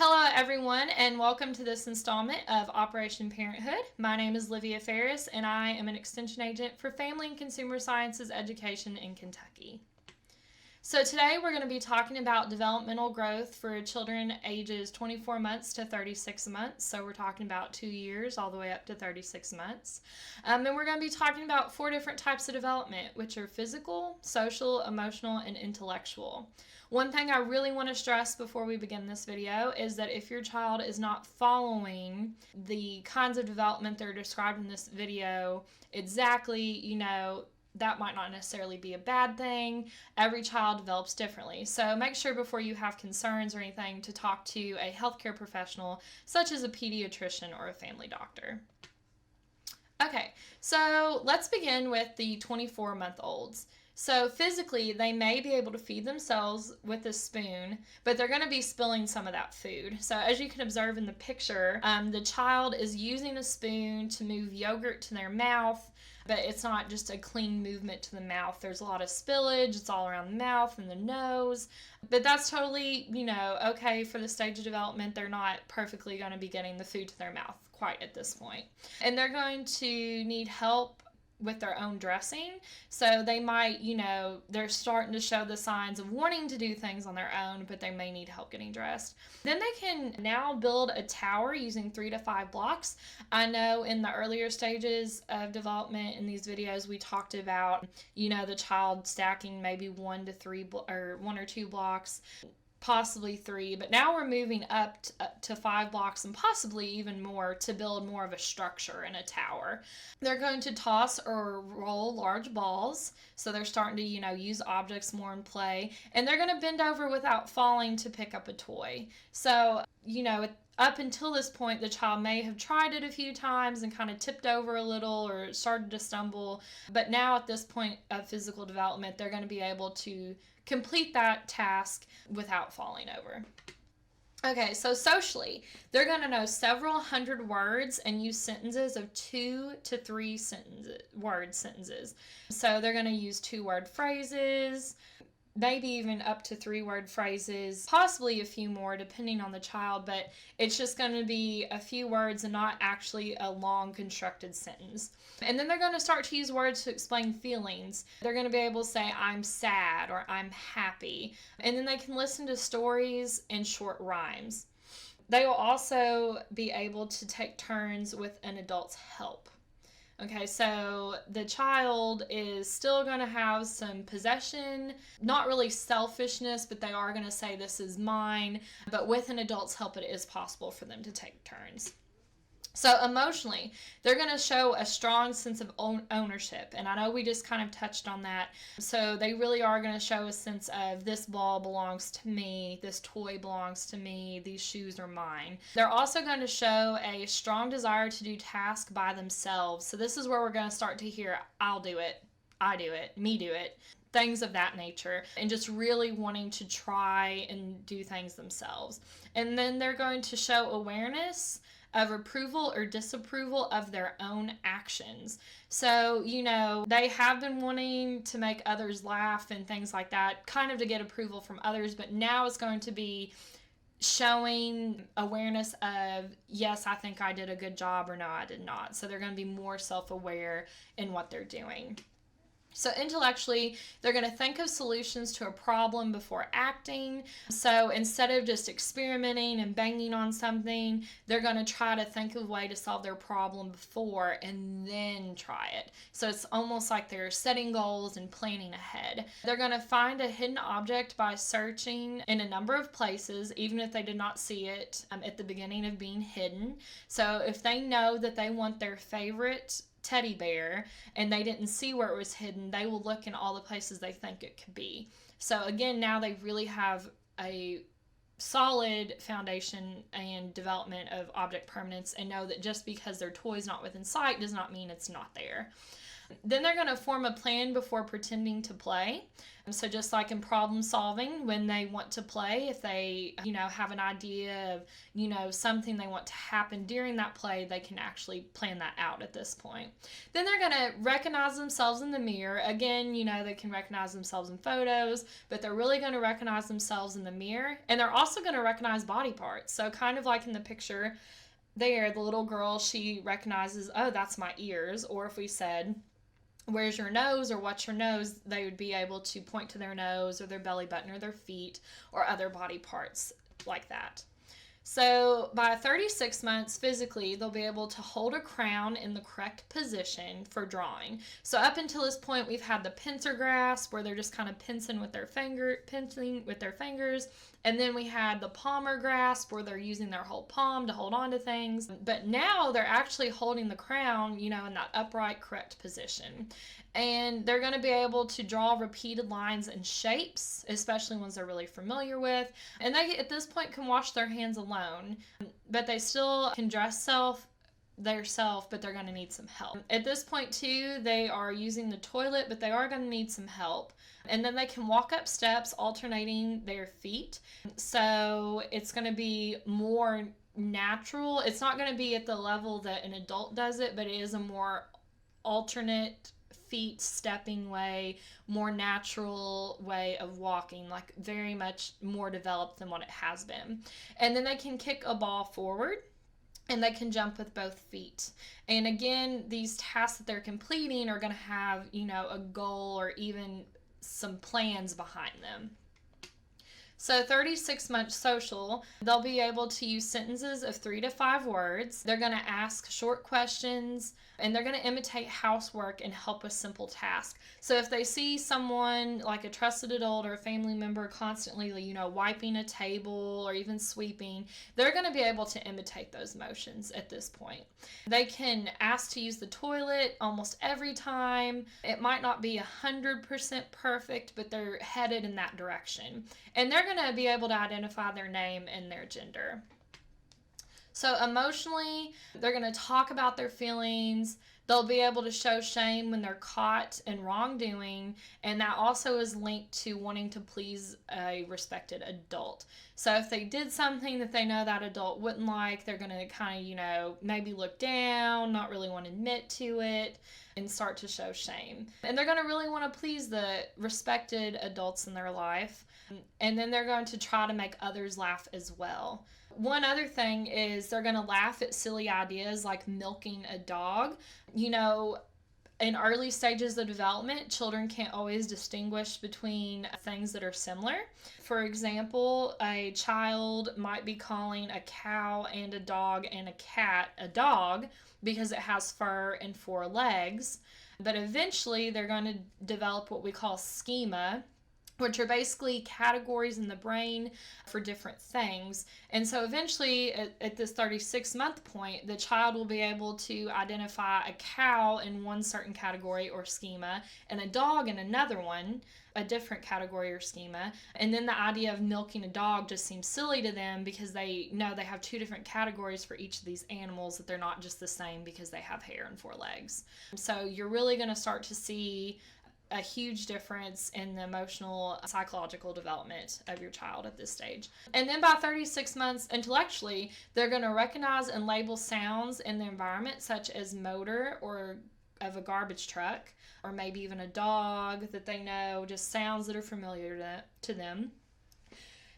Hello, everyone, and welcome to this installment of Operation Parenthood. My name is Livia Ferris, and I am an Extension Agent for Family and Consumer Sciences Education in Kentucky. So today we're going to be talking about developmental growth for children ages 24 months to 36 months. So we're talking about 2 years all the way up to 36 months. And we're going to be talking about 4 different types of development, which are physical, social, emotional, and intellectual. One thing I really want to stress before we begin this video is that if your child is not following the kinds of development that are described in this video exactly, that might not necessarily be a bad thing. Every child develops differently. So make sure before you have concerns or anything to talk to a healthcare professional, such as a pediatrician or a family doctor. Okay, so let's begin with the 24-month-olds. So physically, they may be able to feed themselves with a spoon, but they're going to be spilling some of that food. So as you can observe in the picture, the child is using a spoon to move yogurt to their mouth, but it's not just a clean movement to the mouth. There's a lot of spillage. It's all around the mouth and the nose. But that's totally, okay for the stage of development. They're not perfectly going to be getting the food to their mouth quite at this point. And they're going to need help with their own dressing. So they might, they're starting to show the signs of wanting to do things on their own, but they may need help getting dressed. Then they can now build a tower using 3 to 5 blocks. I know in the earlier stages of development in these videos, we talked about, the child stacking maybe 1 or 2 blocks, possibly 3, but now we're moving up to 5 blocks and possibly even more to build more of a structure in a tower. They're going to toss or roll large balls, so they're starting to, use objects more in play, and they're going to bend over without falling to pick up a toy. So, up until this point, the child may have tried it a few times and kind of tipped over a little or started to stumble, but now at this point of physical development, they're going to be able to complete that task without falling over. Okay, so socially, they're going to know several hundred words and use sentences of 2 to 3 sentences. So they're going to use 2-word phrases, maybe even up to 3-word phrases, possibly a few more depending on the child, but it's just going to be a few words and not actually a long constructed sentence. And then they're going to start to use words to explain feelings. They're going to be able to say, I'm sad or I'm happy. And then they can listen to stories and short rhymes. They will also be able to take turns with an adult's help. Okay, so the child is still going to have some possession, not really selfishness, but they are going to say, this is mine. But with an adult's help, it is possible for them to take turns. So emotionally, they're going to show a strong sense of ownership. And I know we just kind of touched on that. So they really are going to show a sense of this ball belongs to me, this toy belongs to me, these shoes are mine. They're also going to show a strong desire to do tasks by themselves. So this is where we're going to start to hear, I'll do it, I do it, me do it. Things of that nature, and just really wanting to try and do things themselves. And then they're going to show awareness of approval or disapproval of their own actions. So, they have been wanting to make others laugh and things like that, kind of to get approval from others, but now it's going to be showing awareness of, yes, I think I did a good job, or no, I did not. So they're going to be more self-aware in what they're doing. So intellectually, they're going to think of solutions to a problem before acting. So instead of just experimenting and banging on something, they're going to try to think of a way to solve their problem before and then try it. So it's almost like they're setting goals and planning ahead. They're going to find a hidden object by searching in a number of places, even if they did not see it at the beginning of being hidden. So if they know that they want their favorite teddy bear and they didn't see where it was hidden, they will look in all the places they think it could be. So again, now they really have a solid foundation and development of object permanence and know that just because their toy's not within sight does not mean it's not there. Then they're going to form a plan before pretending to play. So just like in problem solving, when they want to play, if they, have an idea of, something they want to happen during that play, they can actually plan that out at this point. Then they're going to recognize themselves in the mirror. Again, they can recognize themselves in photos, but they're really going to recognize themselves in the mirror. And they're also going to recognize body parts. So kind of like in the picture there, the little girl, she recognizes, oh, that's my ears. Or if we said, where's your nose or what's your nose, they would be able to point to their nose or their belly button or their feet or other body parts like that. So by 36 months, physically, they'll be able to hold a crown in the correct position for drawing. So up until this point, we've had the pincer grasp, where they're just kind of pincing with their fingers. And then we had the palmar grasp, where they're using their whole palm to hold on to things. But now they're actually holding the crown, in that upright, correct position. And they're going to be able to draw repeated lines and shapes, especially ones they're really familiar with. And they, at this point, can wash their hands alone, but they still can dress theirself, but they're going to need some help. At this point, too, they are using the toilet, but they are going to need some help. And then they can walk up steps, alternating their feet. So it's going to be more natural. It's not going to be at the level that an adult does it, but it is a more alternate feet stepping way, more natural way of walking, like very much more developed than what it has been. And then they can kick a ball forward, and they can jump with both feet. And again, these tasks that they're completing are going to have, a goal or even some plans behind them. So 36 months social, they'll be able to use sentences of 3 to 5 words. They're going to ask short questions, and they're going to imitate housework and help with simple tasks. So if they see someone like a trusted adult or a family member constantly, wiping a table or even sweeping, they're going to be able to imitate those motions at this point. They can ask to use the toilet almost every time. It might not be 100% perfect, but they're headed in that direction. And they're going to be able to identify their name and their gender. So emotionally, they're going to talk about their feelings. They'll be able to show shame when they're caught in wrongdoing, and that also is linked to wanting to please a respected adult. So if they did something that they know that adult wouldn't like, they're going to kind of, maybe look down, not really want to admit to it, and start to show shame. And they're going to really want to please the respected adults in their life, and then they're going to try to make others laugh as well. One other thing is they're going to laugh at silly ideas like milking a dog. In early stages of development, children can't always distinguish between things that are similar. For example, a child might be calling a cow and a dog and a cat a dog because it has fur and 4 legs. But eventually, they're going to develop what we call schema, which are basically categories in the brain for different things. And so eventually, at this 36-month point, the child will be able to identify a cow in one certain category or schema, and a dog in another one, a different category or schema. And then the idea of milking a dog just seems silly to them because they know they have 2 different categories for each of these animals, that they're not just the same because they have hair and 4 legs. So you're really going to start to see a huge difference in the emotional, psychological development of your child at this stage. And then by 36 months, intellectually, they're going to recognize and label sounds in the environment, such as motor or of a garbage truck, or maybe even a dog that they know, just sounds that are familiar to them.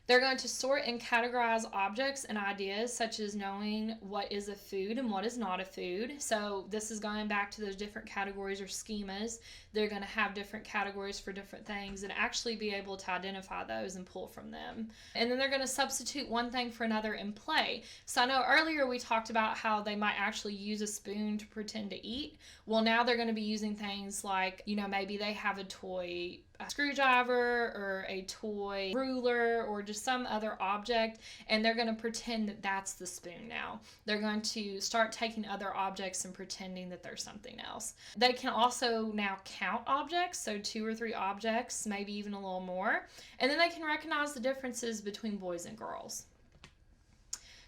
They're going to sort and categorize objects and ideas, such as knowing what is a food and what is not a food. So this is going back to those different categories or schemas. They're going to have different categories for different things and actually be able to identify those and pull from them. And then they're going to substitute one thing for another in play. So I know earlier we talked about how they might actually use a spoon to pretend to eat. Well, now they're going to be using things like, maybe they have a toy screwdriver or a toy ruler or just some other object, and they're going to pretend that that's the spoon now. They're going to start taking other objects and pretending that they're something else. They can also now count objects, so 2 or 3 objects, maybe even a little more, and then they can recognize the differences between boys and girls.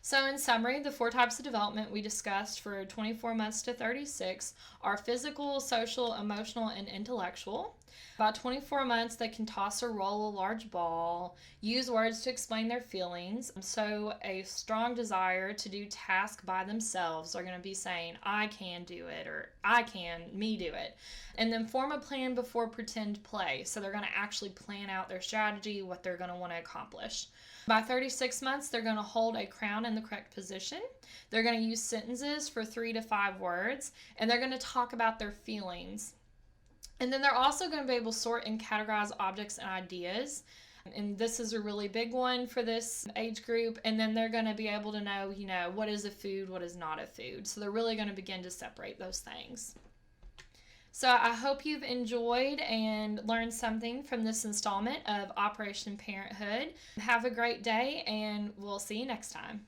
So, in summary, the 4 types of development we discussed for 24 months to 36 are physical, social, emotional, and intellectual. About 24 months, they can toss or roll a large ball, use words to explain their feelings, show a strong desire to do tasks by themselves. They're going to be saying, I can do it, or I can, me do it. And then form a plan before pretend play. So, they're going to actually plan out their strategy, what they're going to want to accomplish. By 36 months, they're going to hold a crown in the correct position. They're going to use sentences for 3 to 5 words, and they're going to talk about their feelings. And then they're also going to be able to sort and categorize objects and ideas. And this is a really big one for this age group. And then they're going to be able to know, what is a food, what is not a food. So they're really going to begin to separate those things. So I hope you've enjoyed and learned something from this installment of Operation Parenthood. Have a great day, and we'll see you next time.